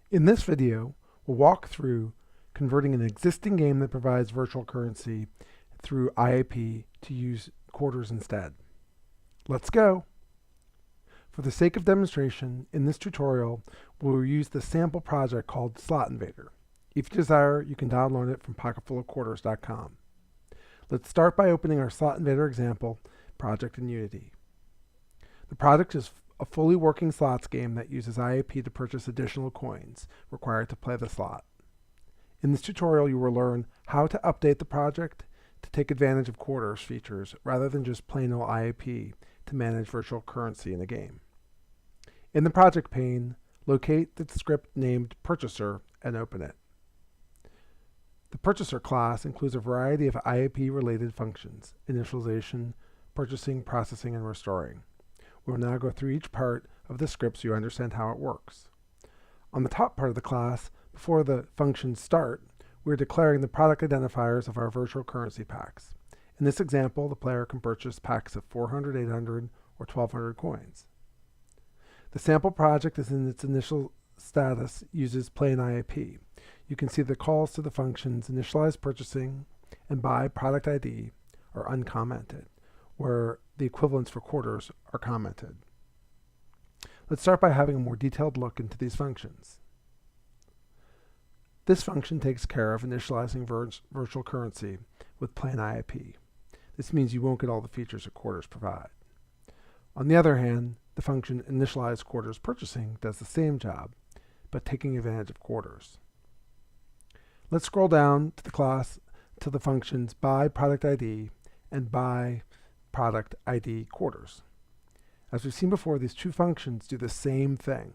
In this video, we'll walk through converting an existing game that provides virtual currency through IAP to use quarters instead. Let's go! For the sake of demonstration, in this tutorial, we'll use the sample project called Slot Invader. If you desire, you can download it from pocketfulofquarters.com. Let's start by opening our Slot Invader example project in Unity. The project is a fully working slots game that uses IAP to purchase additional coins required to play the slot. In this tutorial, you will learn how to update the project to take advantage of quarters features rather than just plain old IAP to manage virtual currency in a game. In the project pane, locate the script named Purchaser and open it. The Purchaser class includes a variety of IAP-related functions: initialization, purchasing, processing, and restoring. We will now go through each part of the script so you understand how it works. On the top part of the class, before the functions start, we're declaring the product identifiers of our virtual currency packs. In this example, the player can purchase packs of 400, 800, or 1200 coins. The sample project is in its initial status uses plain IAP. You can see the calls to the functions initialize purchasing and buy product ID are uncommented, where the equivalents for quarters are commented. Let's start by having a more detailed look into these functions. This function takes care of initializing virtual currency with plain IAP. This means you won't get all the features that quarters provide. On the other hand, the function initialize quarters purchasing does the same job, but taking advantage of quarters. Let's scroll down to the class to the functions buy product ID and buy product ID quarters. As we've seen before, these two functions do the same thing,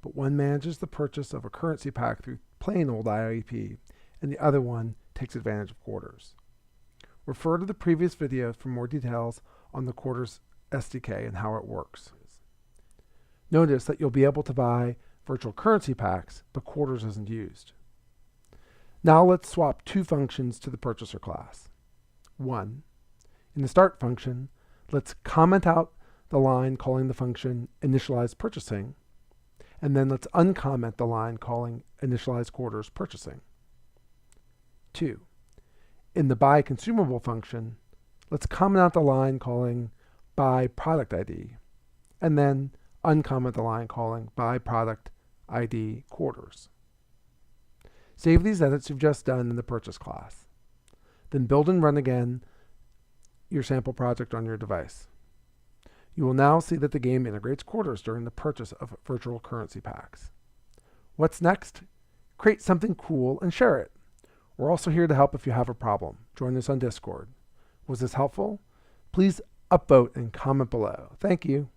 but one manages the purchase of a currency pack through plain old IAP, and the other one takes advantage of quarters. Refer to the previous video for more details on the quarters SDK and how it works. Notice that you'll be able to buy virtual currency packs, but quarters isn't used. Now let's swap two functions to the purchaser class. 1. In the start function, let's comment out the line calling the function initialize purchasing, and then let's uncomment the line calling initialize quarters purchasing. 2. In the buy consumable function, let's comment out the line calling buy product ID, and then uncomment the line calling buy product ID quarters. Save these edits you've just done in the purchase class. Then build and run again your sample project on your device. You will now see that the game integrates quarters during the purchase of virtual currency packs. What's next? Create something cool and share it. We're also here to help if you have a problem. Join us on Discord. Was this helpful? Please upvote and comment below. Thank you.